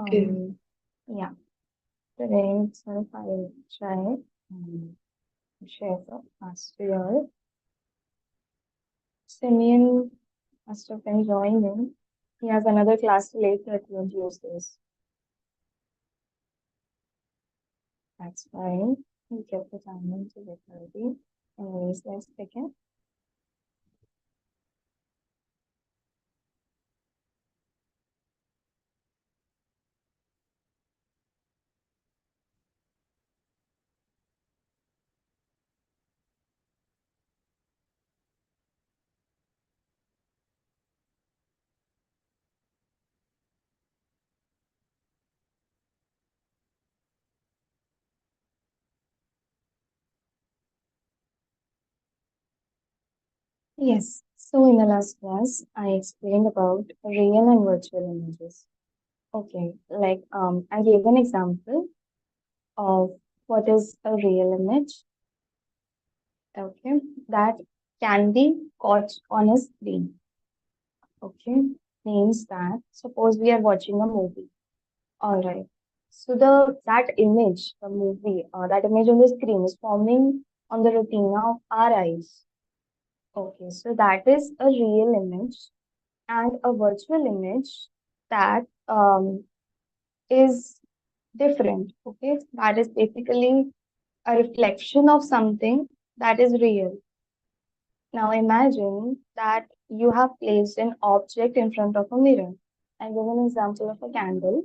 Okay. Yeah, today itself I will try share the past year. Simeon must have been joining. He has another class later to introduce this. That's fine. We kept the timing to get ready. Anyways, let's begin. Yes, so in the last class, I explained about real and virtual images. Okay, like I gave an example of what is a real image. Okay, that can be caught on a screen. Okay, means that suppose we are watching a movie. All right. So that image, the movie, that image on the screen is forming on the retina of our eyes. Okay, so that is a real image and a virtual image that is different. Okay, that is basically a reflection of something that is real. Now imagine that you have placed an object in front of a mirror. I give an example of a candle.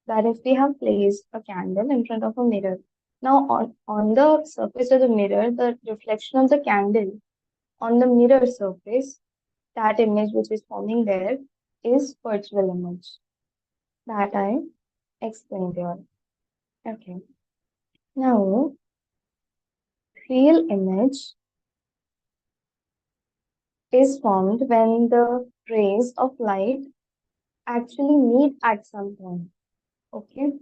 That if we have placed a candle in front of a mirror, now on the surface of the mirror, the reflection of the candle on the mirror surface, that image which is forming there is virtual image that I explained here. Okay. Now, real image is formed when the rays of light actually meet at some point. Okay.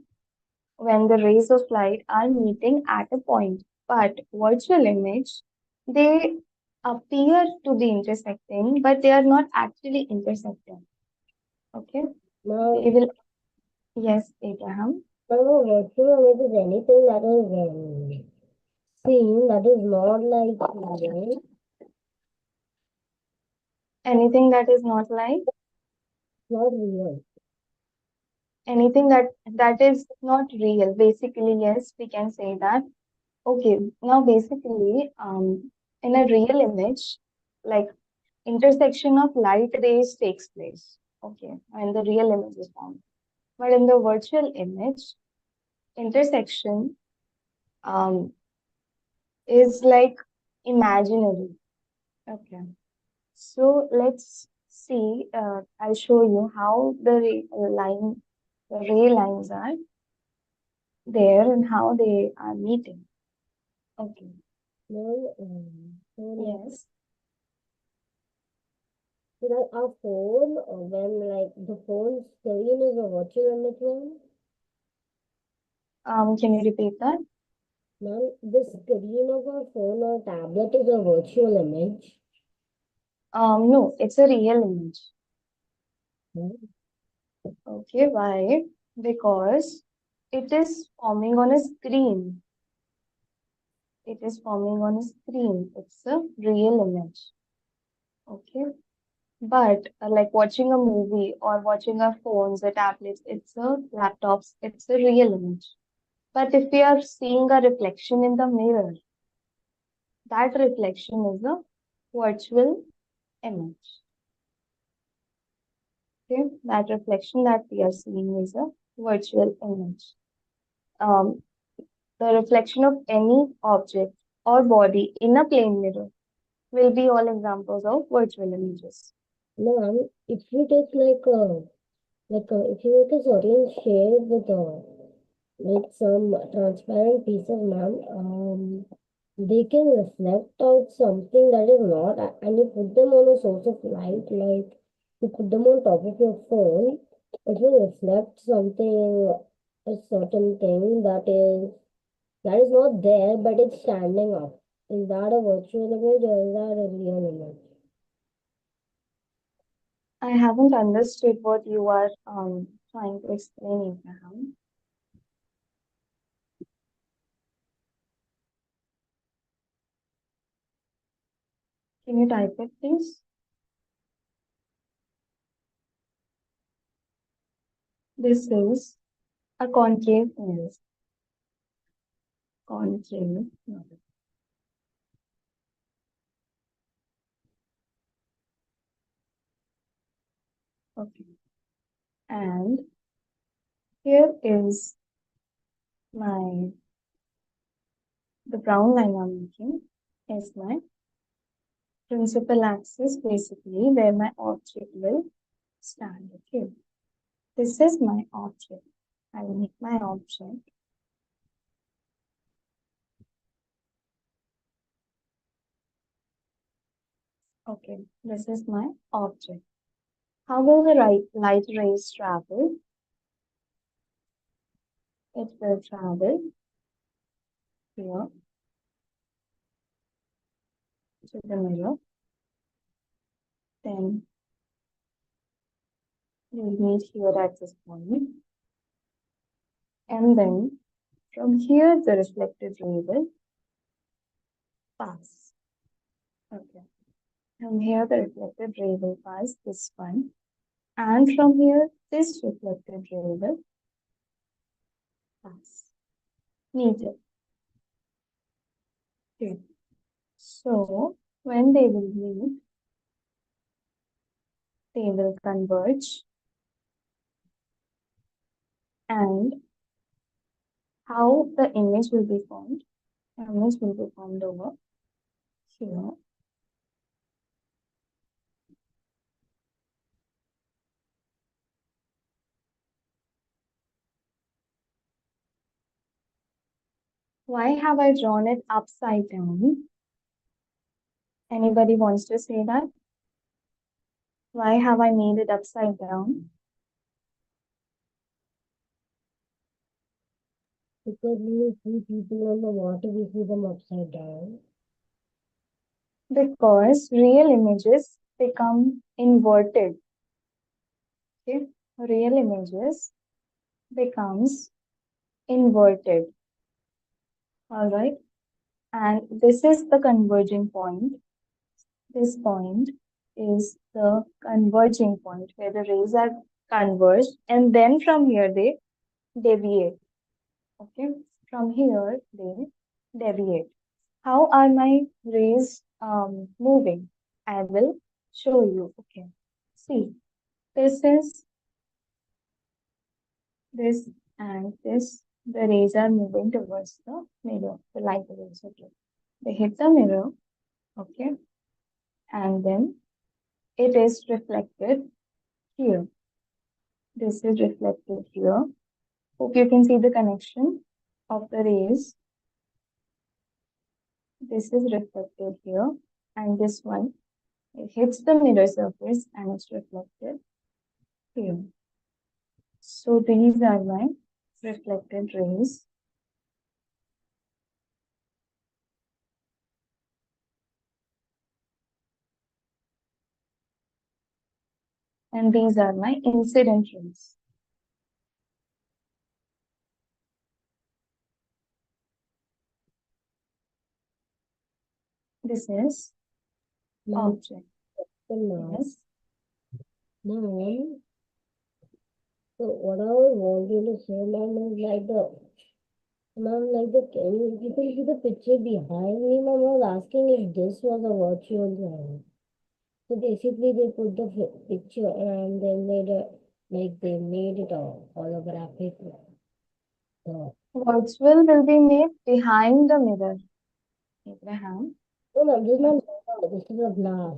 When the rays of light are meeting at a point. But virtual image, they appear to be intersecting, but they are not actually intersecting. Okay. Now, They will, yes, Abraham. now virtual image is anything that is seen that is not like real, Anything that is not like not real. anything that is not real. Basically, yes, we can say that. Okay. Now, basically, in a real image, like intersection of light rays takes place. Okay, when the real image is formed. But in the virtual image, intersection is like imaginary. Okay, so let's see. I'll show you how the ray lines are there and how they are meeting. Okay. Now, Yes. so that our phone, when like the phone screen is a virtual image one, Can you repeat that? now the screen of our phone or tablet is a virtual image. No, it's a real image. Hmm. Okay, why? Because it is forming on a screen. It is forming on a screen. It's a real image. Okay. But like watching a movie or watching our phones or tablets, it's a laptops, it's a real image. But if we are seeing a reflection in the mirror, that reflection is a virtual image. Okay. That reflection that we are seeing is a virtual image. Um, the reflection of any object or body in a plane mirror will be all examples of virtual images. Now, if we take if you make a certain shade with some transparent piece of ma'am, they can reflect out something that is not, and you put them on a source of light, like you put them on top of your phone, it will reflect something, a certain thing that is not there, but it's standing up. Is that a virtual image or is that a real image? I haven't understood what you are trying to explain, Abraham. Can you type it, please? This is a concave mirror. Concave mirror. Okay. And here is my, the brown line I'm making is my principal axis, basically where my object will stand. Okay. This is my object. I will make my object. Okay, this is my object. How will the light rays travel? It will travel here to the mirror. Then we'll meet here at this point. And then from here, the reflected ray will pass. Okay. From here, the reflected ray will pass this one. And from here, this reflected ray will pass. Meet it. Okay. So when they will meet, they will converge. And how the image will be formed? The image will be formed over here. Why have I drawn it upside down? Anybody wants to say that? Why have I made it upside down? Because we will see people on the water, we see them upside down. Because real images become inverted. Okay? Real images becomes inverted. Alright? And this is the converging point. This point is the converging point where the rays are converged, and then from here they deviate. Okay, from here they deviate. How are my rays moving? I will show you. Okay, see, this is this and this. The rays are moving towards the mirror, the light rays. Okay, they hit the mirror. Okay, and then it is reflected here. This is reflected here. Hope you can see the connection of the rays. This is reflected here, and this one, it hits the mirror surface and it's reflected here. So these are my reflected rays. And these are my incident rays. This is Ma'am, object. ma'am, Yes. ma'am. So what I want you to say, ma'am, is like can you can see the picture behind me, ma'am? I was asking if this was a virtual drawing. So basically, they put the picture and then they made it a holographic. So, Virtual will be made behind the mirror. Abraham. no, ma'am, this is not mirror, this is a glass.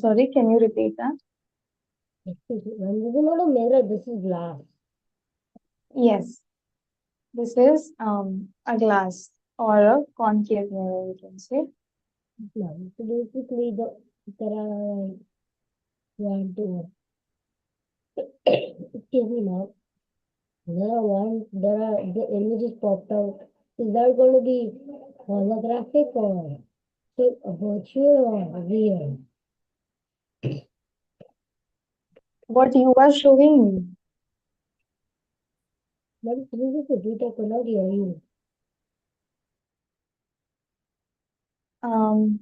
Sorry, can you repeat that? Excuse me, ma'am, this is not a mirror, this is glass. Yes. This is a glass or a concave mirror, you can say. Ma'am, so basically, there are one, two. Excuse me, ma'am. The images popped out. Is that going to be holographic or virtual or real? what you are showing me. Madam, please repeat, I could not hear you. Um,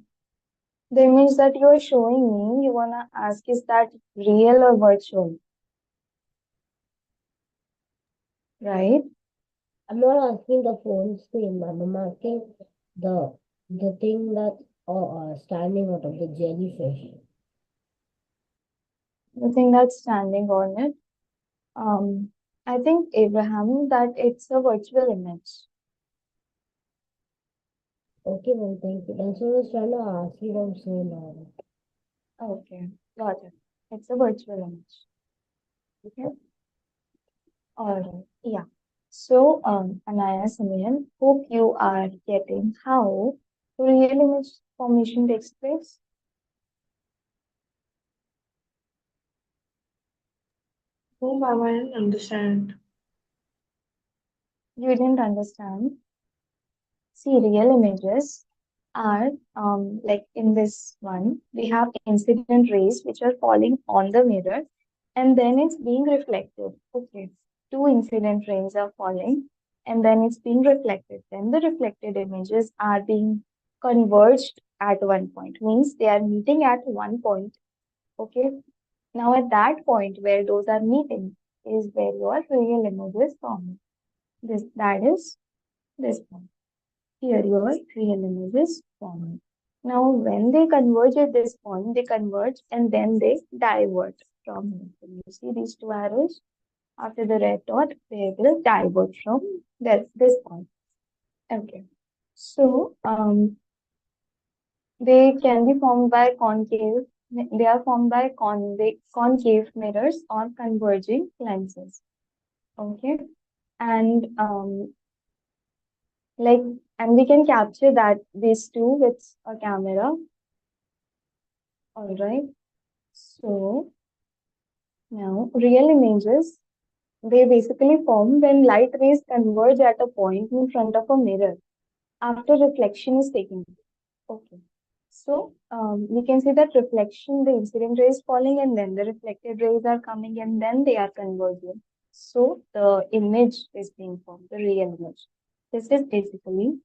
the image that you are showing me, you wanna ask, is that real or virtual, right? I'm not asking the phone screen, ma'am. I'm asking the thing that's standing out of the jellyfish. The thing that's standing on it. I think, Abraham, that it's a virtual image. Okay, ma'am, thank you. That's what I was trying to ask you from so long. Okay, got it. It's a virtual image. Okay, all right. Yeah. So, Anaya Samian, hope you are getting how real image formation takes place. Oh, ma'am, I didn't understand. You didn't understand. See, real images are like in this one, we have incident rays which are falling on the mirror and then it's being reflected. Okay, two incident rays are falling and then it's being reflected. Then the reflected images are being converged at one point, means they are meeting at one point. Okay, now at that point where those are meeting is where your real image is forming. This that is this point. Here your real image is forming. Now, when they converge at this point, they converge and then they divert from here. So you see these two arrows after the red dot, they will divert from this point. Okay. So, they can be formed by concave, they are formed by concave mirrors or converging lenses. Okay. And like, and we can capture that these two with a camera. All right. So now real images, they basically form when light rays converge at a point in front of a mirror after reflection is taking place. Okay. So we can say that reflection, the incident rays falling and then the reflected rays are coming and then they are converging. So the image is being formed, the real image. This is basically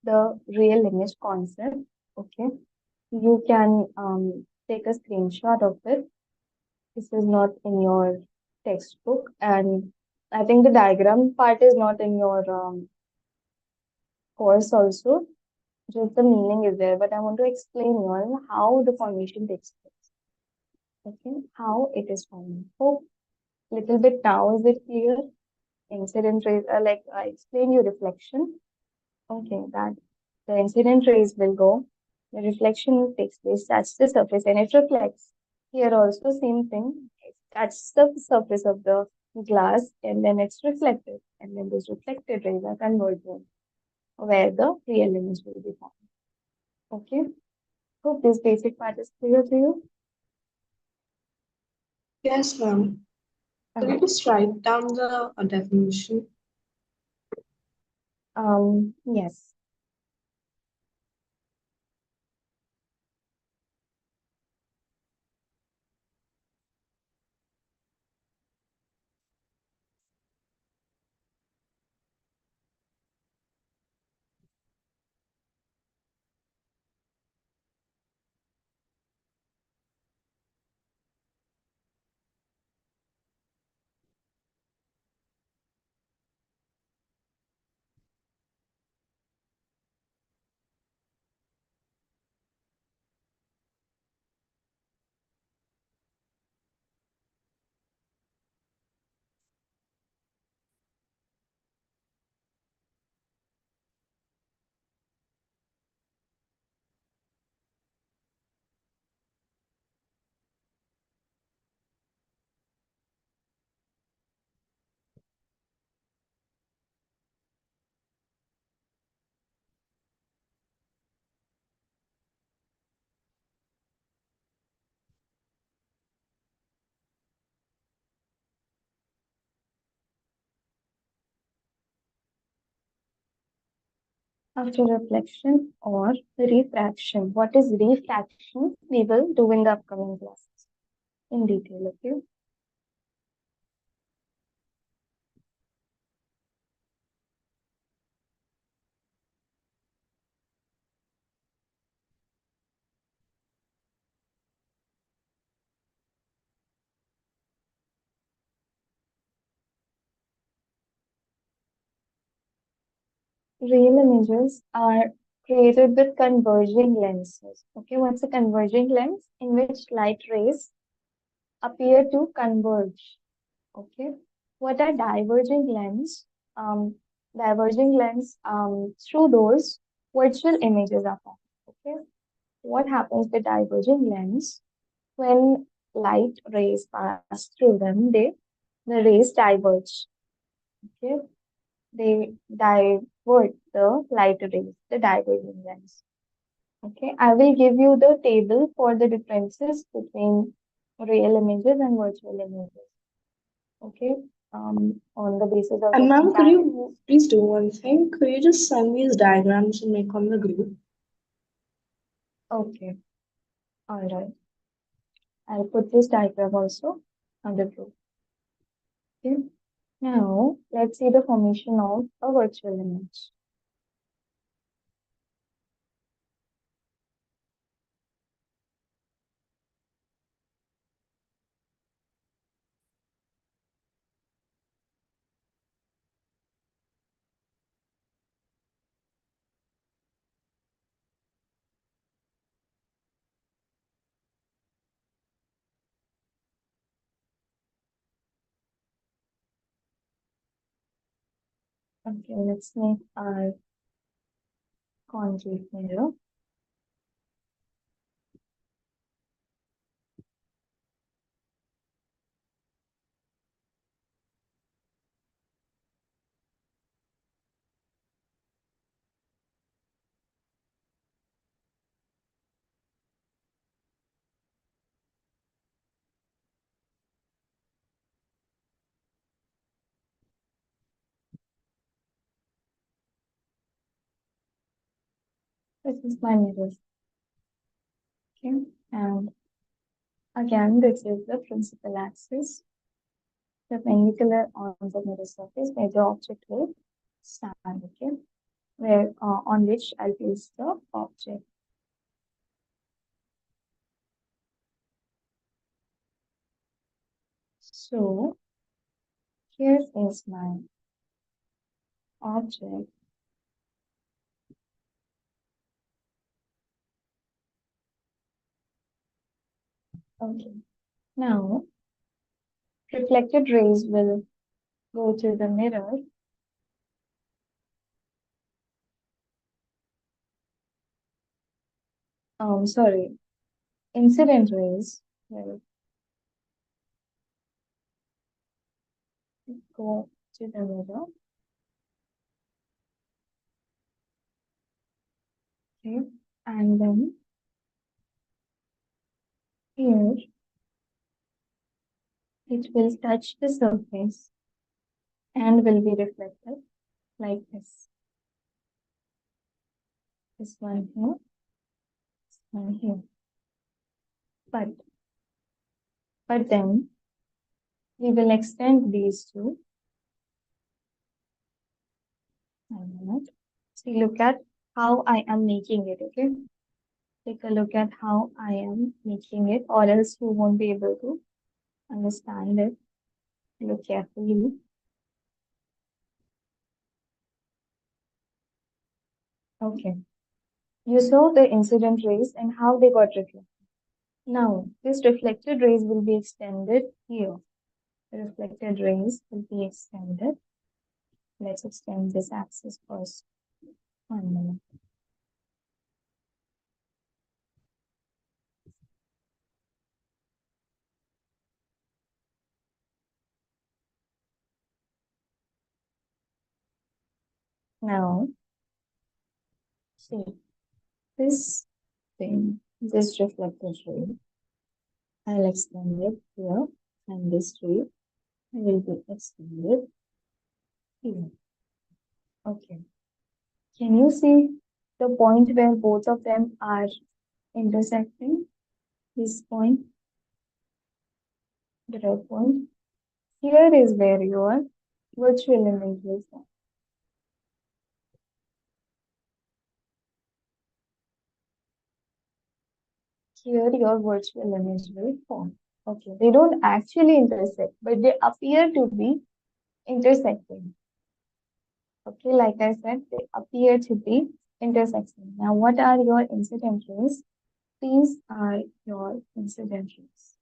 the real image concept. Okay. You can take a screenshot of it. This is not in your textbook, and I think the diagram part is not in your course also. Just the meaning is there, but I want to explain you all how the formation takes place. Okay, how it is formed. Hope little bit now is it clear? Incident rays are like I explain you reflection. Okay, that the incident rays will go, the reflection takes place, that's the surface, and it reflects. Here also same thing, that's the surface of the glass, and then it's reflected, and then those reflected rays are converging, where the real image will be formed. Okay, hope this basic part is clear to you. Yes, ma'am. Could you just write down the definition? Yes. After reflection or refraction. What is refraction? We will do in the upcoming classes in detail, okay? real images are created with converging lenses. Okay, what's a converging lens? In which light rays appear to converge. Okay, what are diverging lens? Um, Diverging lens through those virtual images are formed. Okay, what happens with diverging lens when light rays pass through them? The rays diverge. Okay, they divert the light rays, the diverging lens. Okay, I will give you the table for the differences between real images and virtual images. Okay, on the basis of And the ma'am, could comparison. you please do one thing? Could you just send these diagrams to make on the group? Okay, all right. I'll put this diagram also on the group. Okay, now let's see the formation of a virtual image. Okay, let's make our concrete mirror. This is my mirror. Okay, and again, this is the principal axis, perpendicular on the mirror surface where the object will stand. Okay, where on which I'll place the object. So here is my object. Okay, now reflected rays will go to the mirror. Sorry, incident rays will go to the mirror. Okay, and then here it will touch the surface and will be reflected like this. This one here, this one here. But then we will extend these two. See, look at how I am making it, okay? Take a look at how I am making it, or else you won't be able to understand it. Look carefully. Okay. You saw the incident rays and how they got reflected. Now, this reflected rays will be extended here. The reflected rays will be extended. Let's extend this axis first. 1 minute. Now, see this thing, this reflected ray, I'll extend it here, and this ray will be extended here. Okay. Can you see the point where both of them are intersecting? This point, the red point. Here is where your virtual image will form. Here your virtual image will form. Okay, they don't actually intersect, but they appear to be intersecting. Okay, like I said, they appear to be intersecting. Now, what are your incident rays? These are your incident rays.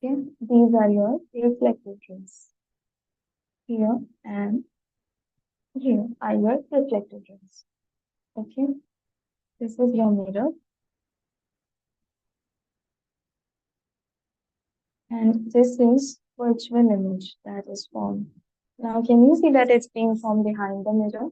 Okay, these are your reflected rays. Here and here are your reflected rays. Okay, this is your mirror, and this is virtual image that is formed. Now, can you see that it's being formed behind the mirror?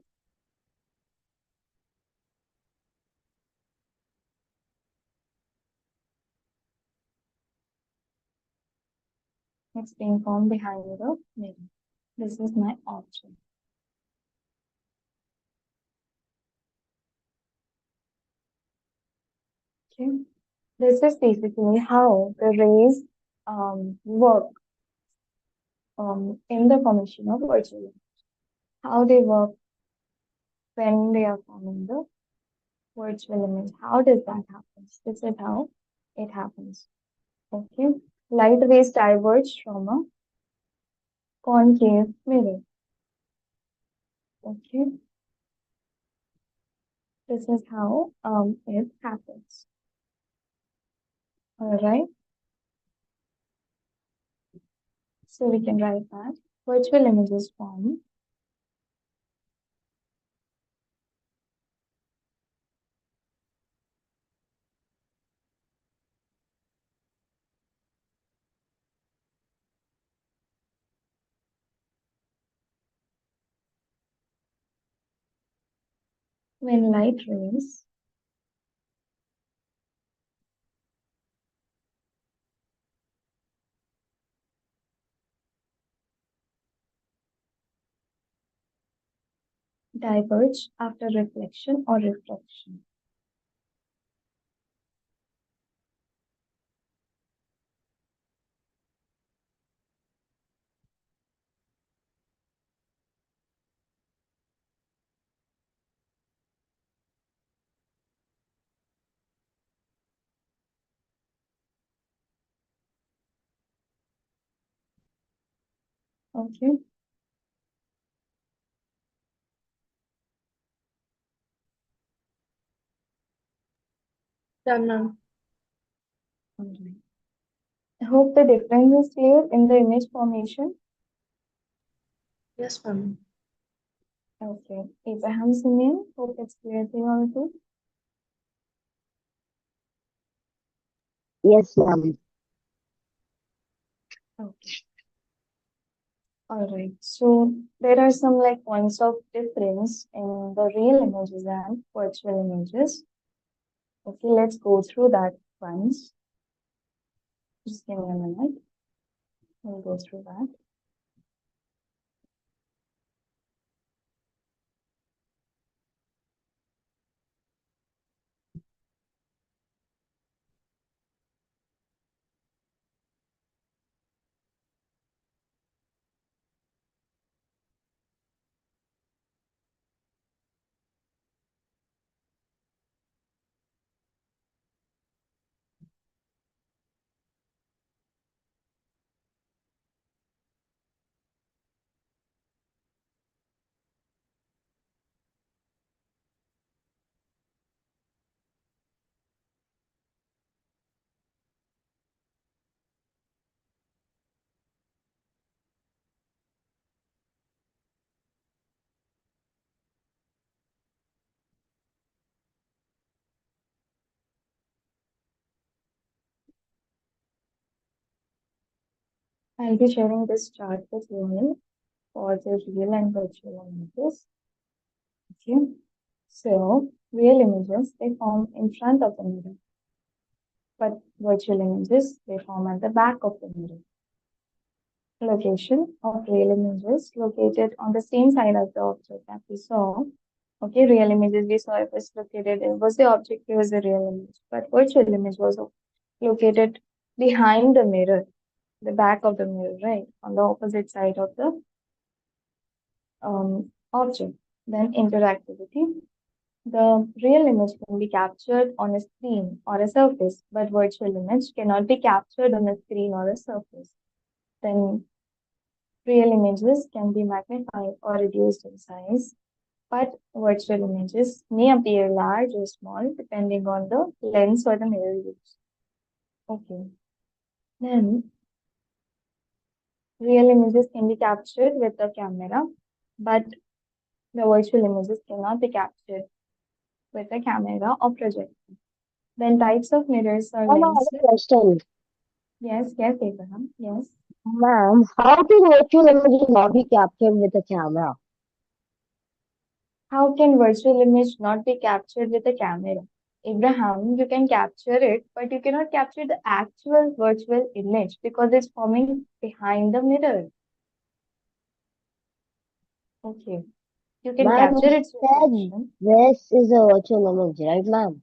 It's being formed behind the mirror. This is my object. Okay. This is basically how the rays work in the formation of virtual image. How they work when they are forming the virtual image. How does that happen? This is how it happens. Okay. Light rays diverge from a concave mirror. Okay. This is how it happens. All right. So we can write that virtual images form when light rays diverge after reflection or refraction. Okay. Done, ma'am. All right. I hope the difference is clear in the image formation. Yes, ma'am. Okay. Abraham Simeon, hope it's clear to you all too. Yes, ma'am. Okay. All right. So there are some like points of difference in the real images and virtual images. Okay, let's go through that once. Just give me a minute. We'll go through that. I'll be sharing this chart with you for the real and virtual images. Okay. So real images, they form in front of the mirror, but virtual images, they form at the back of the mirror. Location of real images located on the same side as the object that we saw. Okay, real images we saw it was located, it was the object, it was the real image, but virtual image was located behind the mirror, the back of the mirror, right, on the opposite side of the object. Then interactivity. The real image can be captured on a screen or a surface, but virtual image cannot be captured on a screen or a surface. Then Real images can be magnified or reduced in size, but virtual images may appear large or small depending on the lens or the mirror used. Okay. Then real images can be captured with a camera, but the virtual images cannot be captured with a camera or projector. Then types of mirrors or Ma'am, I have a lenses. question. Yes, yes, Abraham. Yes. Ma'am, how can virtual images not be captured with a camera? How can virtual image not be captured with a camera? Abraham, you can capture it, but you cannot capture the actual virtual image because it's forming behind the mirror. Okay. You can Ma'am, capture you its said reflection. this is a virtual image, right, ma'am?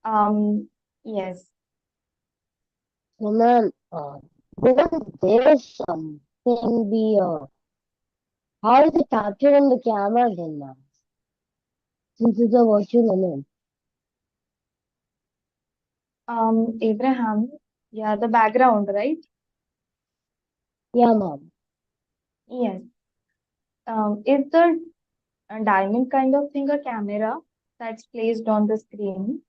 Um, yes. So, ma'am, wouldn't this thing be how is it captured on the camera then, ma'am? Since it's a virtual image. Abraham, yeah, the background, right? Yeah, ma'am. Yes. Is the diamond kind of thing a camera that's placed on the screen?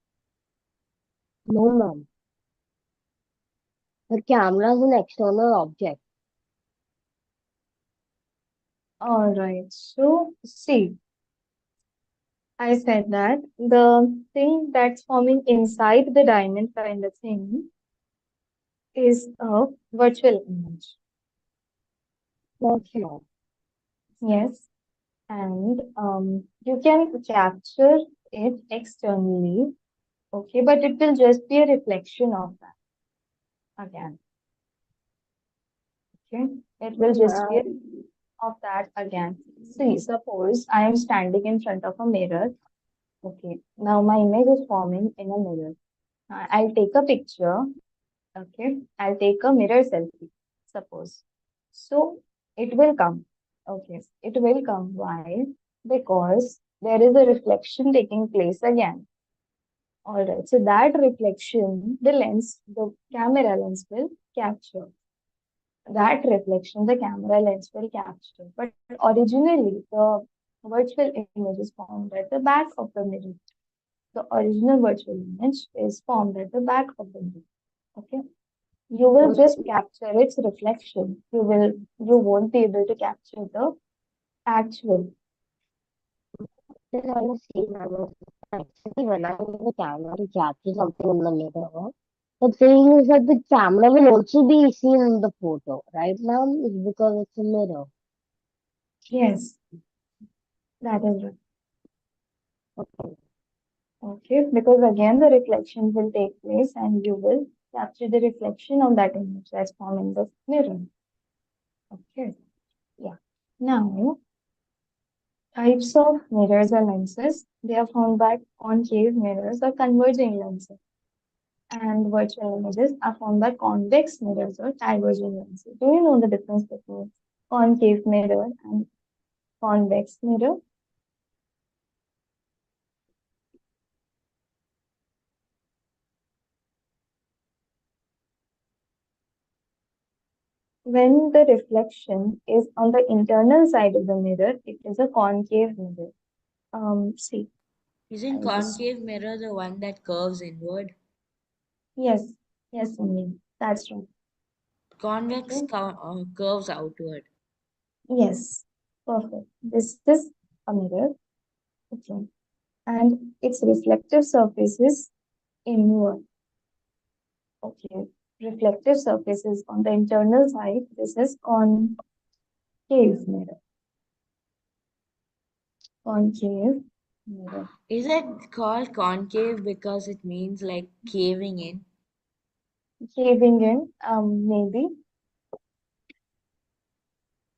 No, ma'am. The camera is an external object. All right. So, see, I said that the thing that's forming inside the diamond kind of thing is a virtual image. Yes, ma'am. Yes. And you can capture it externally, okay, but it will just be a reflection of that again. Okay. It will just be a Ma'am, of that again. See, suppose I am standing in front of a mirror. Okay. Now my image is forming in a mirror. I'll take a picture. Okay. I'll take a mirror selfie, suppose. So it will come. Okay. It will come. Why? Because there is a reflection taking place again. All right. So that reflection, the camera lens will capture. That reflection the camera lens will capture. But originally, the virtual image is formed at the back of the mirror. The original virtual image is formed at the back of the mirror. Okay. You will just capture its reflection. You won't be able to capture the actual. then I was saying, actually, when I use the camera to capture something in the mirror, the thing is that the camera will also be seen in the photo, right, ma'am? It's because it's a mirror. Yes, that is right. Okay. Okay, because again the reflection will take place and you will capture the reflection of that image that's formed in the mirror. Okay, yeah. Now, types of mirrors or lenses, they are found by concave mirrors or converging lenses. And virtual images are formed by convex mirrors or diverging lenses. Do you know the difference between concave mirror and convex mirror? When the reflection is on the internal side of the mirror, it is a concave mirror. See, Isn't I'll just concave mirror the one that curves inward? yes, yes, Sunil, that's right. Convex Okay, curves outward. yes, perfect. This is a mirror. Okay, and its reflective surface is inward. Okay, reflective surfaces on the internal side. This is concave mirror. Concave mirror. Is it called concave because it means like caving in? Caving in,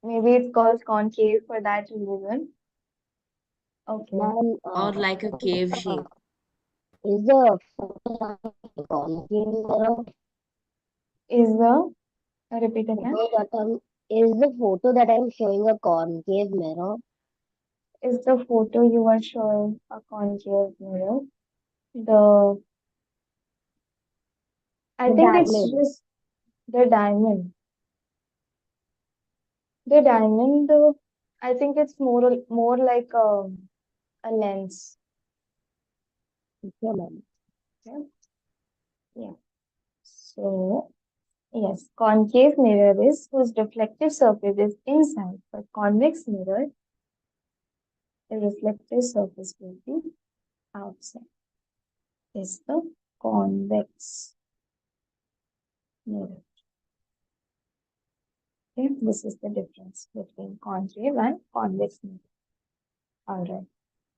maybe it's called concave for that reason. Okay. Ma'am, Or like a cave uh, shape? is the photo concave mirror? Is the repeat again? Photo that is the photo that I'm showing a concave mirror? Is the photo you are showing a concave mirror? The I The think it's diamond. just the diamond. The diamond, I think it's more like a lens. Okay, ma'am. Yeah. Yeah. So yes, concave mirror is whose reflective surface is inside, but convex mirror, the reflective surface will be outside. Is the convex mirror. Okay, this is the difference between concave and convex mirror. All right,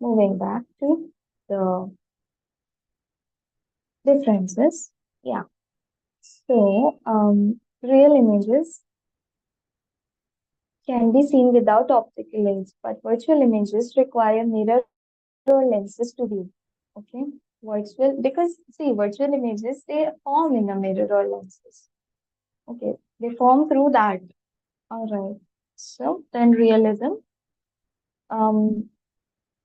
moving back to the differences. Yeah. So, real images can be seen without optical aids, but virtual images require mirror or lenses to view. Okay, because see, virtual images they form in a mirror or lenses. Okay, they form through that. All right. So then realism, um,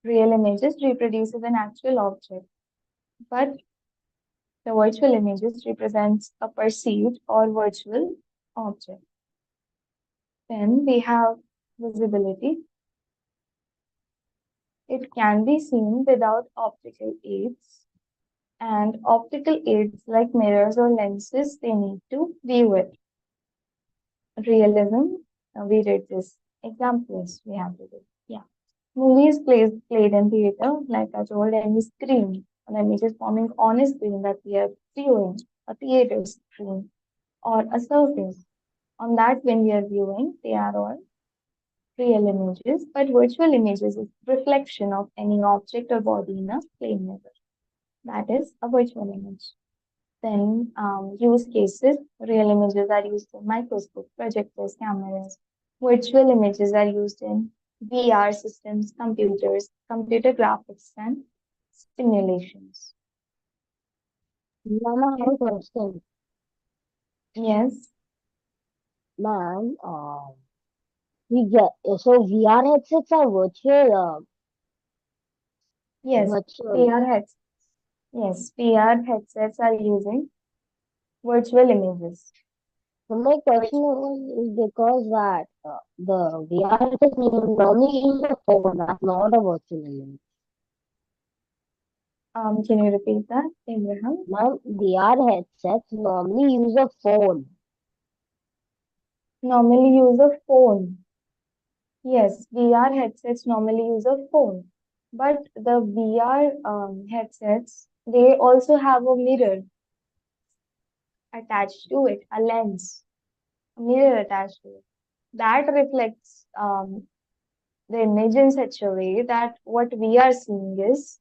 real images reproduces an actual object, but the virtual images represents a perceived or virtual object. Then we have visibility. It can be seen without optical aids, and optical aids like mirrors or lenses, they need to view it. Realism, we read this examples we have to do. Yeah. Movies played in theater, like I told, any screen, an image is forming on a screen that we are viewing, a theater screen, or a surface. On that, when we are viewing, they are all real images, but virtual images is reflection of any object or body in a plane mirror. That is a virtual image. Then use cases, real images are used in microscope, projectors, cameras. Virtual images are used in VR systems, computers, computer graphics, and simulations. Ma'am, I have Okay. a question. Yes, Ma'am, so VR headsets are yes, virtual. VR heads. Yes, VR headsets are using virtual images. So my Which question is because that the VR headsets normally use a phone, that's not a virtual image. can you repeat that, Abraham? Ma'am, VR headsets normally use a phone. Normally use a phone. Yes, VR headsets normally use a phone, but the VR headsets they also have a mirror attached to it, a lens, a mirror attached to it that reflects the image in such a way that what we are seeing is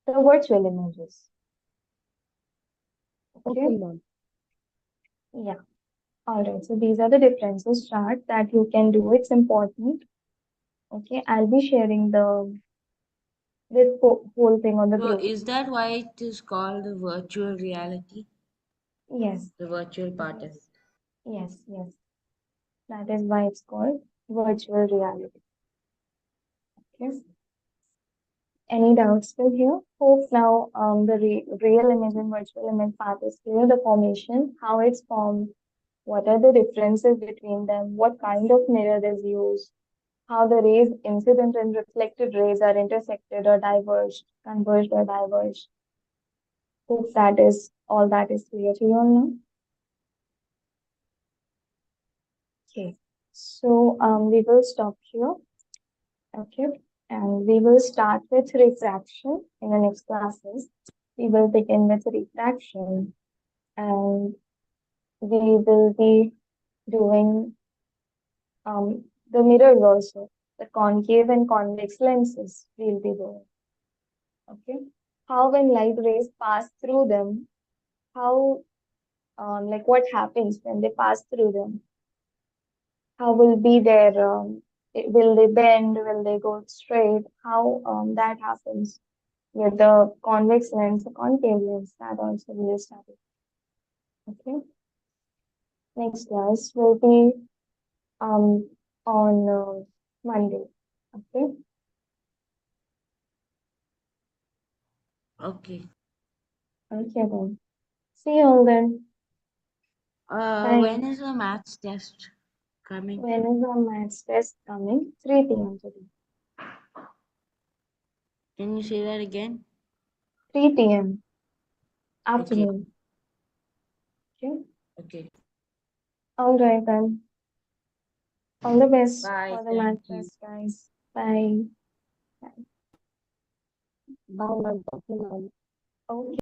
the virtual images. Okay, Okay, ma'am. yeah. All right. So these are the differences chart that you can do. It's important. Okay, I'll be sharing whole thing on the So group. is that why it is called the virtual reality? Yes, The virtual part of it. yes, yes. That is why it's called virtual reality. Okay. Any doubts still here? Hope now the real image and virtual image part is clear. The formation, how it's formed, what are the differences between them, what kind of mirror is used, how the rays, incident and reflected rays are intersected or diverged, converged or diverged. Hope that is all that is clear to you all now. Okay. So we will stop here. Okay, and we will start with refraction in the next classes. We will begin with refraction and we will be doing the mirrors also, the concave and convex lenses we'll be doing. Okay, how when light rays pass through them, how like what happens when they pass through them? How will be their will they bend? Will they go straight? How that happens? With the convex lens, the concave lens, that also we will study. Okay. Next class will be um on Monday. Okay. Okay. Okay then. See you all then. Bye. When is the maths test? Coming. When is our maths test coming? 3 p.m. today. Can you say that again? 3 p.m. Okay. afternoon. Okay. Okay. All right then. All the best Bye. for the Thank math you. test, guys. Bye. Bye, ma'am. Thank you, ma'am. Okay.